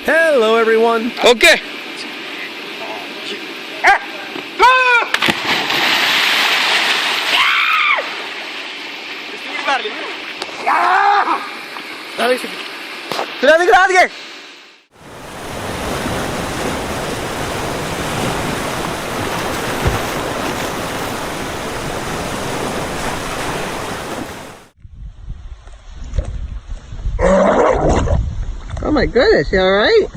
Hello, everyone. Okay. Oh my goodness, you alright?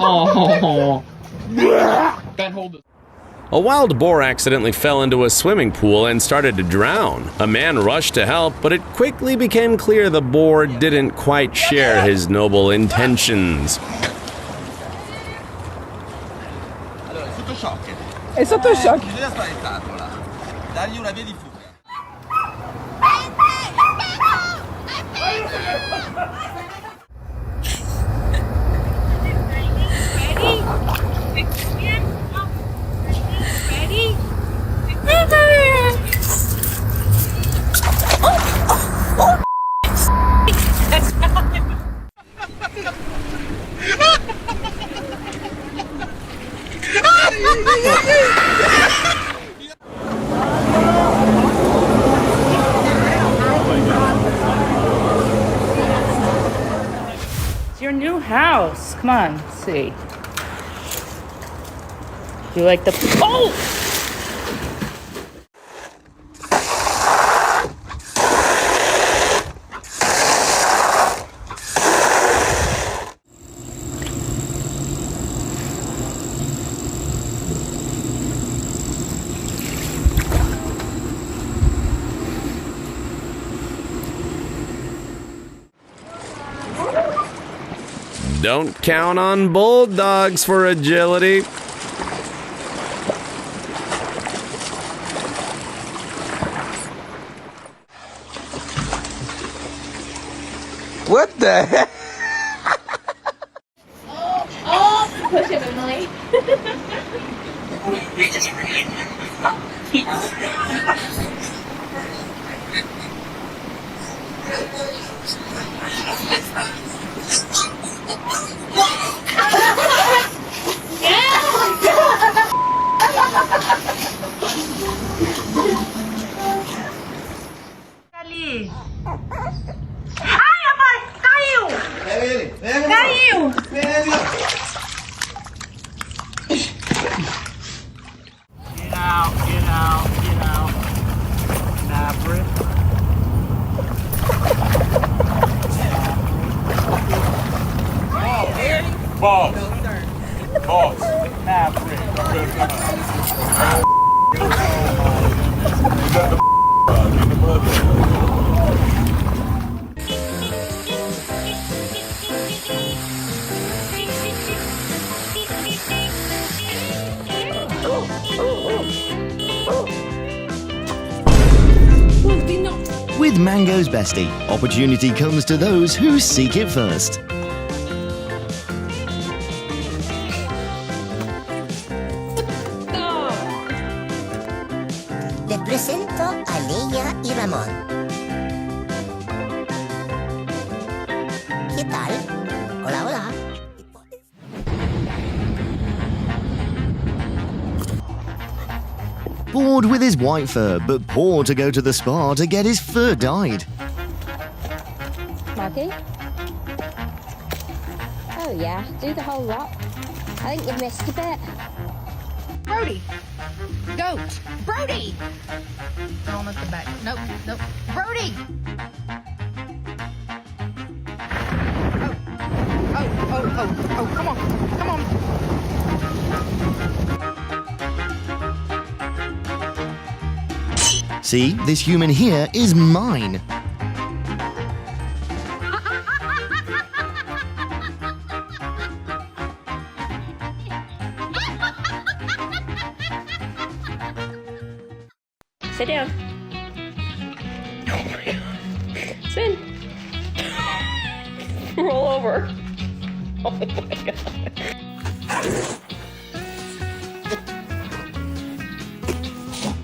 Oh. Ben, hold it. A wild boar accidentally fell into a swimming pool and started to drown. A man rushed to help, but it quickly became clear the boar didn't quite share his noble intentions. È sotto shock. Bisogna spaventarla. Dargli una via di fuga. It's your new house. Come on, let's see. You like the... Oh! Don't count on bulldogs for agility. What the heck? Oh, push him, Emily. Ali. Ai, amor, caiu! Pega ele, pega ele. Caiu! Pega ele. Get out, get out, get out. Maverick. Balls. Balls. Maverick. With Mango's Bestie, opportunity comes to those who seek it first. Le presento a Leia y Ramón. ¿Qué tal? Hola, hola. Bored with his white fur, but poor to go to the spa to get his fur dyed. Maggie? Oh yeah, do the whole lot. I think you've missed a bit. Brody! Goat! Brody! On at the back. Nope, nope. Brody! Oh, come on, come on. See, this human here is mine. Sit down. Spin. Roll over. Oh my god.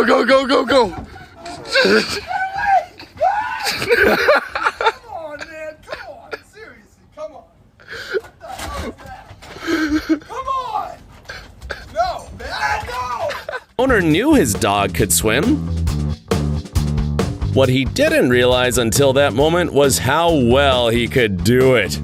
Go, go, go, go, go. Come on, man. Come on. Seriously, come on. What the hell is that? Come on. No, man, no. Owner knew his dog could swim. What he didn't realize until that moment was how well he could do it.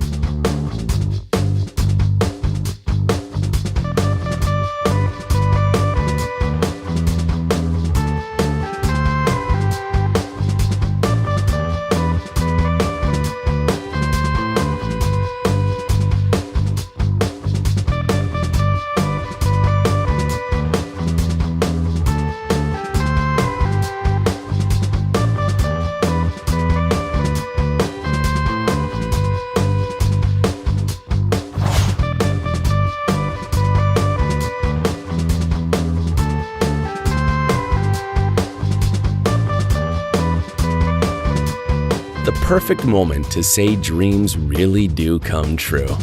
The perfect moment to say dreams really do come true.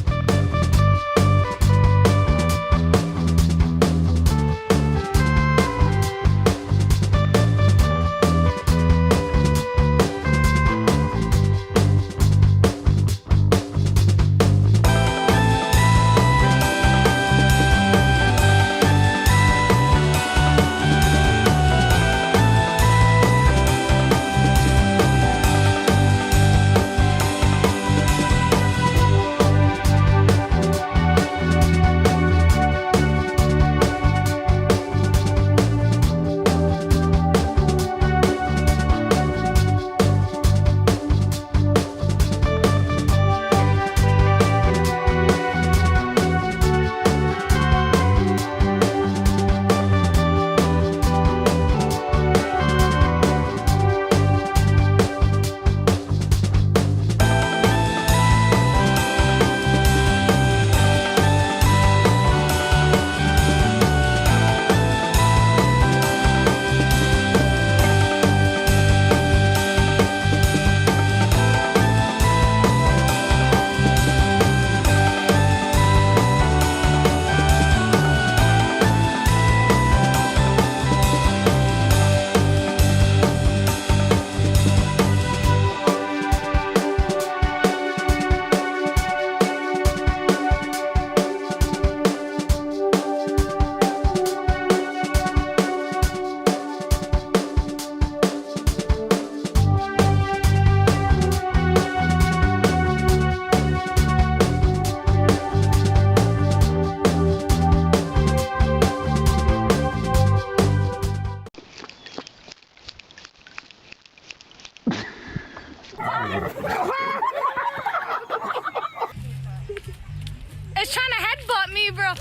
It's trying to headbutt me, bro.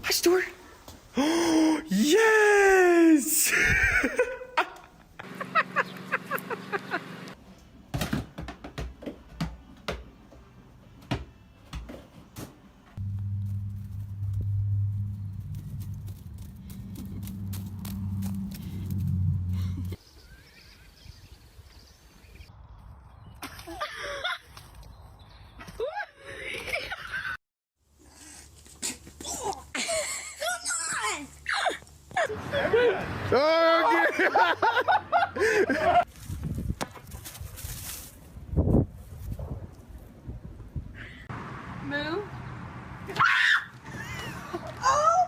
Hi, Stuart. Yes! Move. Oh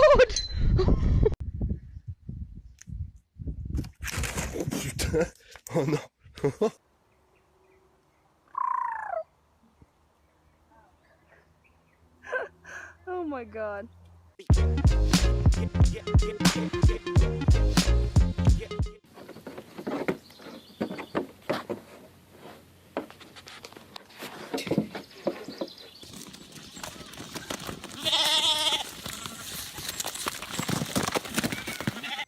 God! Oh no. Oh my my god.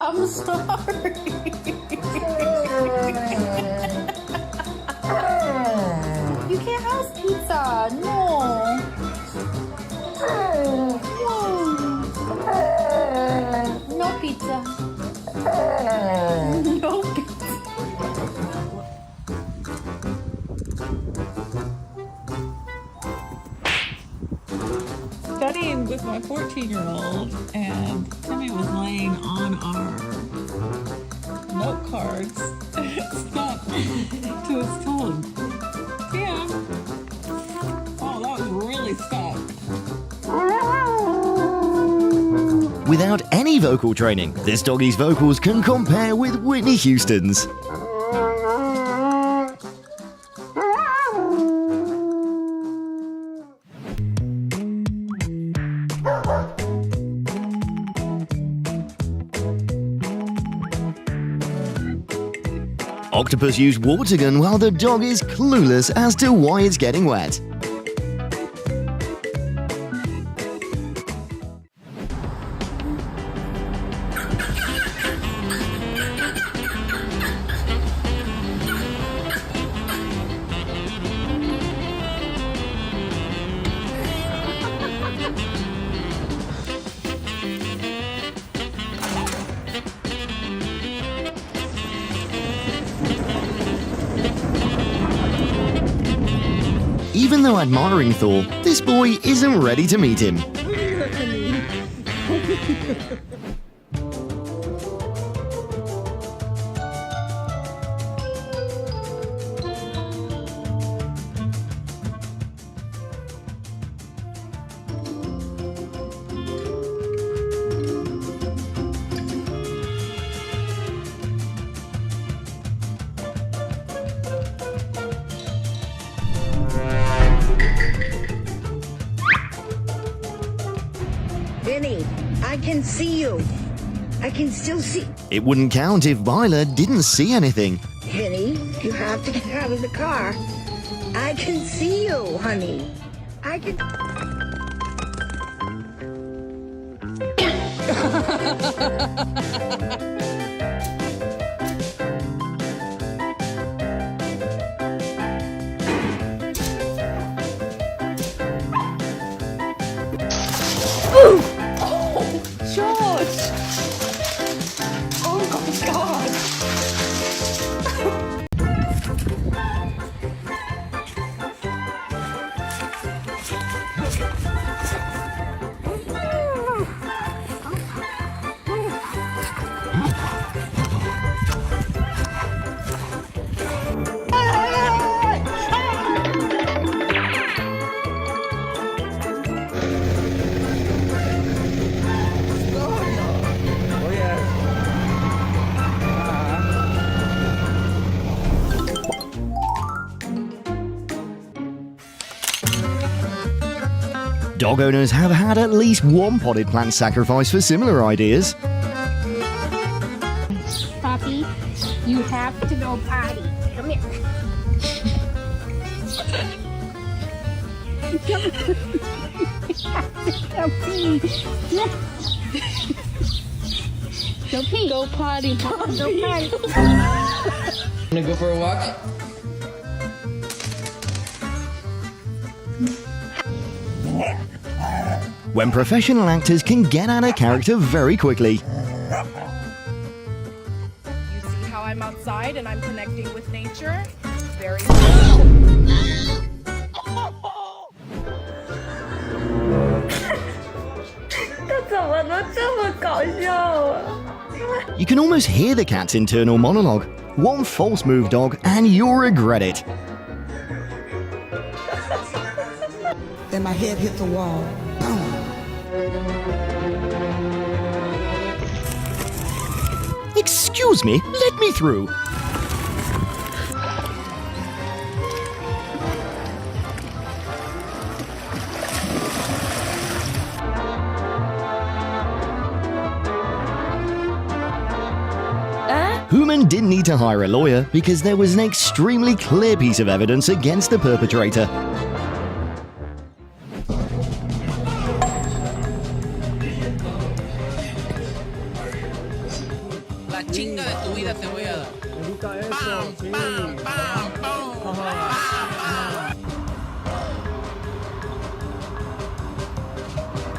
I'm sorry. You can't have pizza. No. No pizza. No pizza. Studying with my 14-year-old, and Timmy was laying on our note cards. Stuck to his tongue. Yeah. Oh, that was really stuck. Without any vocal training, this doggie's vocals can compare with Whitney Houston's. Octopus use water gun while the dog is clueless as to why it's getting wet. Even though admiring Thor, this boy isn't ready to meet him. Vinny, I can see you. I can still see. It wouldn't count if Viola didn't see anything. Vinny, you have to get out of the car. I can see you, honey. I can. George! Oh my god! Dog owners have had at least one potted plant sacrifice for similar ideas. Poppy, you have to go potty. Come here. Go pee. Go pee. Go potty. Go potty. Wanna go for a walk? When professional actors can get out of character very quickly. You see how I'm outside and I'm connecting with nature? Very You can almost hear the cat's internal monologue. One false move, dog, and you'll regret it. Then my head hit the wall. Boom. Excuse me, let me through. Human didn't need to hire a lawyer because there was an extremely clear piece of evidence against the perpetrator. La chinga de tu vida te voy a dar. Pam, pam, pam,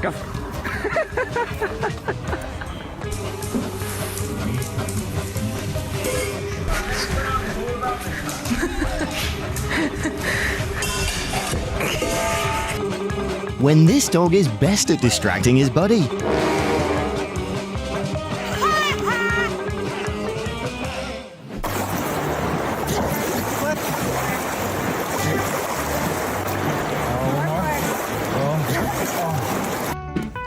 Go. When this dog is best at distracting his buddy.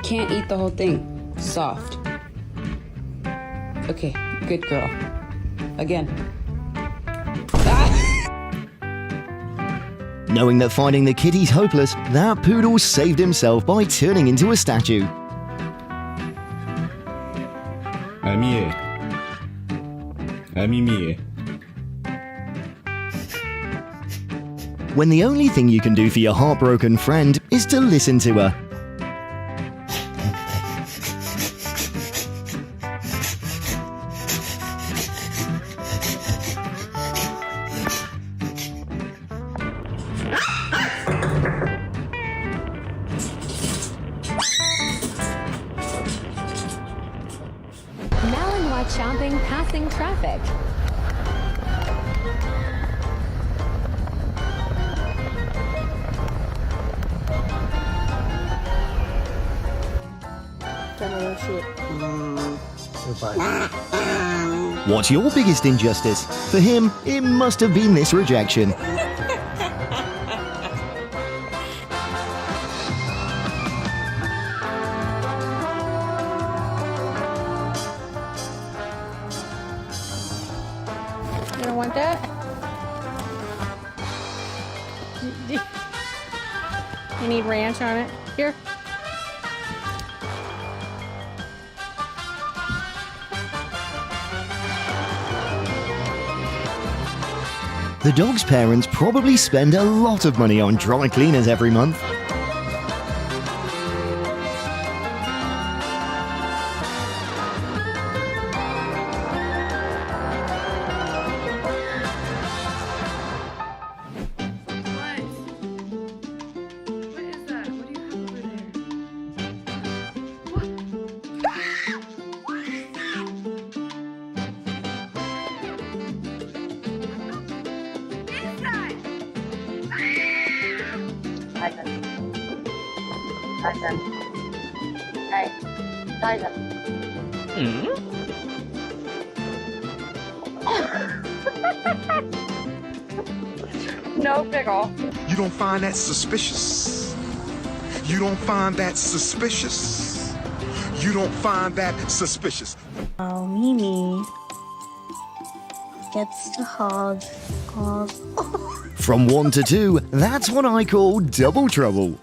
Can't eat the whole thing. Soft. Okay, good girl. Again. Knowing that finding the kitty's hopeless, that poodle saved himself by turning into a statue. Amie. Amie. When the only thing you can do for your heartbroken friend is to listen to her. Melon while chomping passing traffic. What's your biggest injustice? For him, it must have been this rejection. You don't want that? You need ranch on it? Here. The dog's parents probably spend a lot of money on dry cleaners every month. No pickle. You don't find that suspicious? You don't find that suspicious? You don't find that suspicious? Oh, Mimi gets to hug. From 1 to 2, that's what I call double trouble.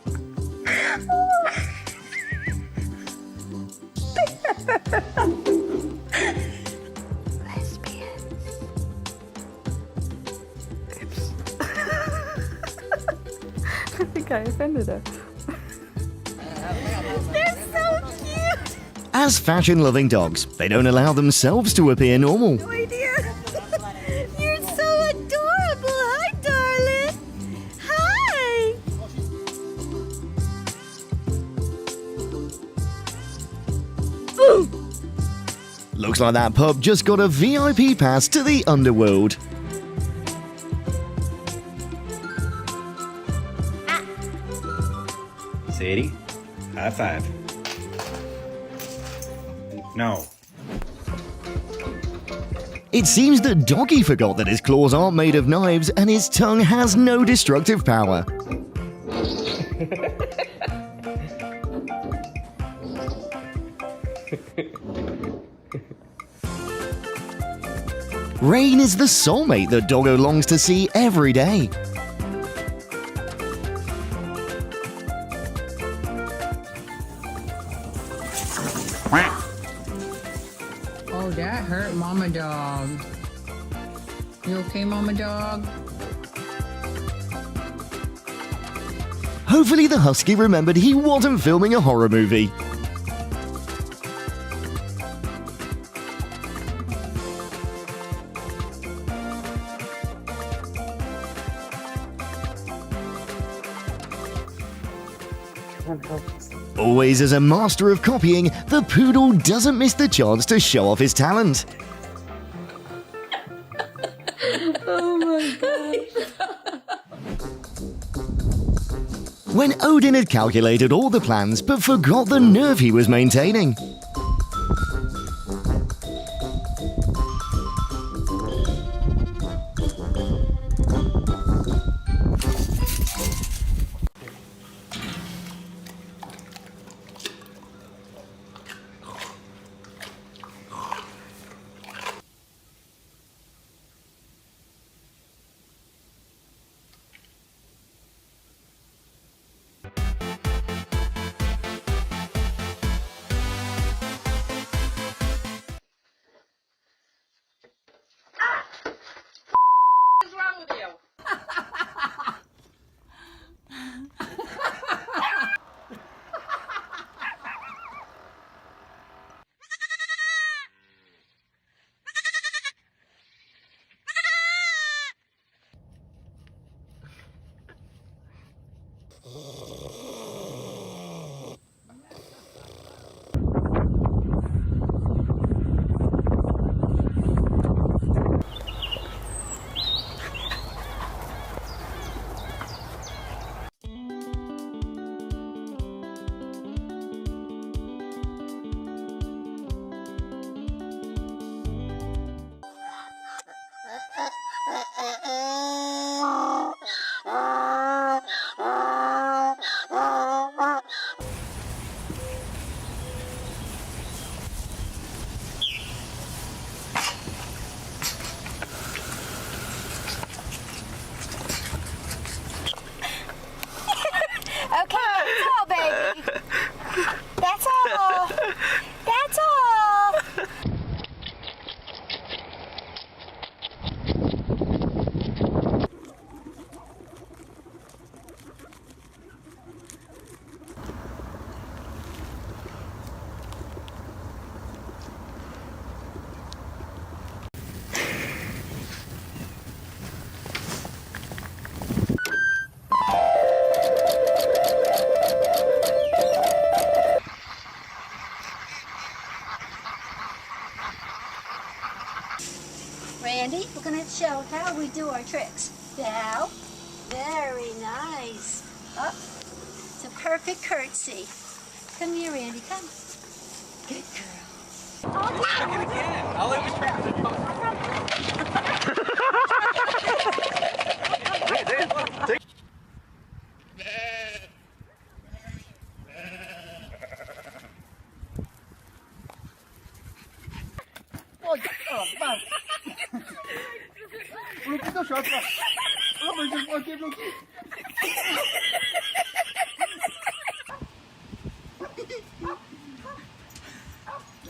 I think I offended her. They're so cute! As fashion-loving dogs, they don't allow themselves to appear normal. Oh dear! You're so adorable! Hi, darling! Hi! Looks like that pup just got a VIP pass to the underworld. Sadie, high five. No. It seems that Doggy forgot that his claws aren't made of knives and his tongue has no destructive power. Rain is the soulmate that Doggo longs to see every day. Oh, That hurt Mama Dog. You okay, Mama Dog? Hopefully the husky remembered he wasn't filming a horror movie. Always as a master of copying, the poodle doesn't miss the chance to show off his talent. Oh my gosh. When Odin had calculated all the plans but forgot the nerve he was maintaining. What's wrong with you? Okay, that's all, baby. That's all. That's all. Randy, we're going to show how we do our tricks. Now, very nice. Up. It's a perfect curtsy. Come here, Randy, come. Good girl. I'll let you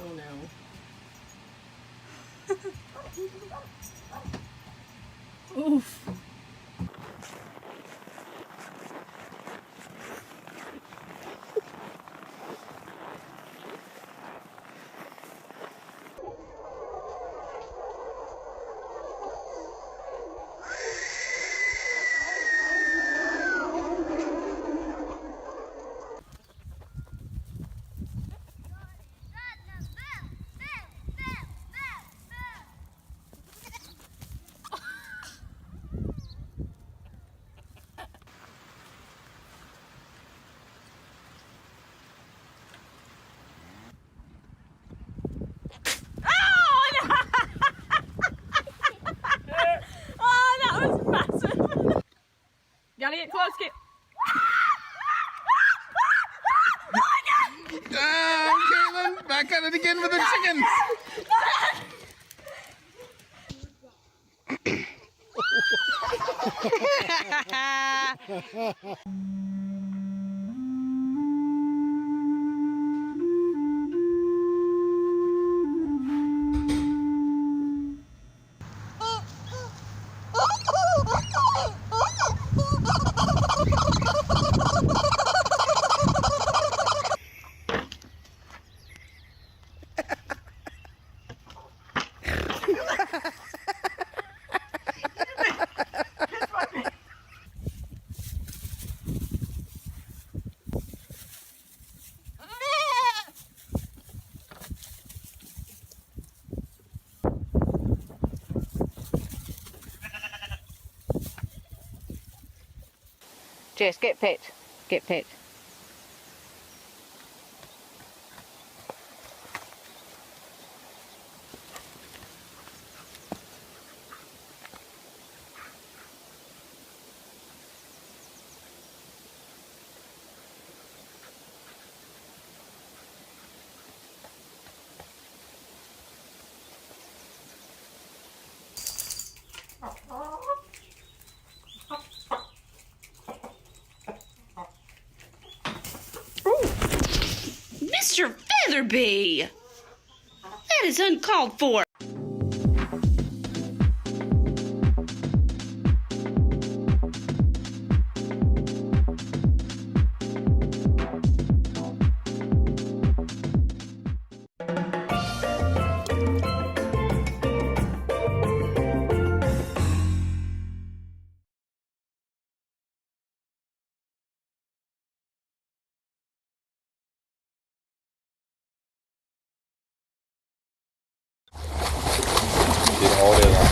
Oh no. Oof. Gotta get close, get. Caitlin, back at it again with the chickens. Jess, get pet. Get pet. Mr. Featherby! That is uncalled for. All day long.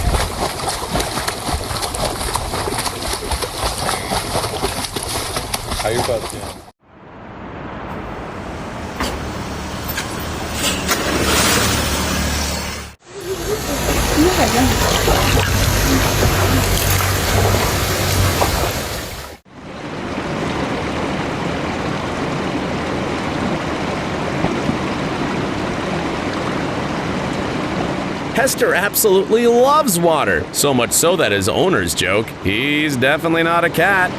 How you about to? Hester absolutely loves water, so much so that his owners joke he's definitely not a cat.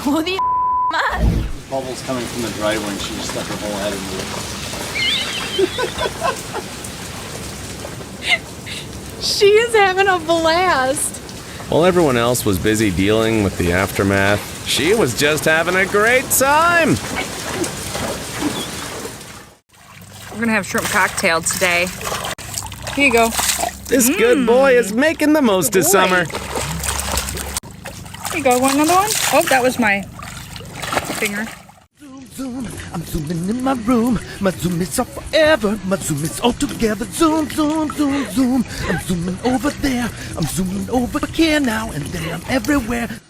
Oh, the man. Bubbles coming from the driveway and she just stuck her whole head into it. She is having a blast. While everyone else was busy dealing with the aftermath, she was just having a great time. We're gonna have shrimp cocktail today. Here you go. This good boy is making the most of summer. Here you go. Want another one? Oh, that was my finger. Zoom, I'm zooming in my room. My zoom is off forever. My zoom is all together. Zoom, zoom, zoom, zoom. I'm zooming over there. I'm zooming over here now, and then I'm everywhere.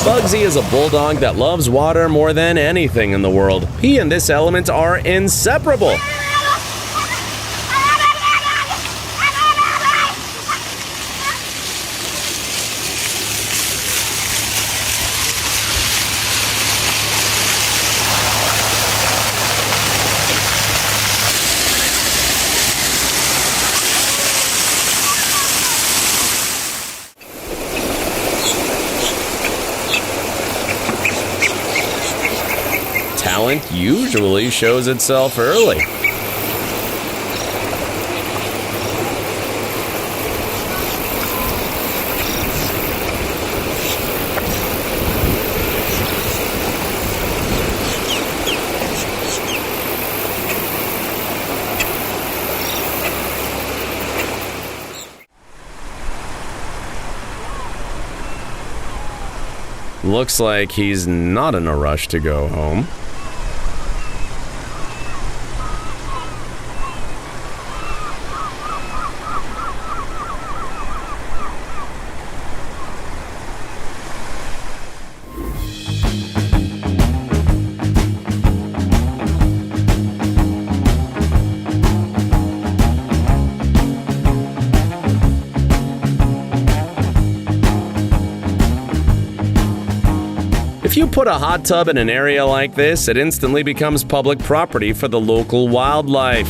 Bugsy is a bulldog that loves water more than anything in the world. He and this element are inseparable. Talent usually shows itself early. Looks like he's not in a rush to go home. If you put a hot tub in an area like this, it instantly becomes public property for the local wildlife.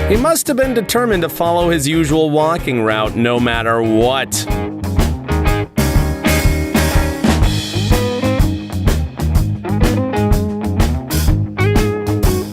He must have been determined to follow his usual walking route no matter what.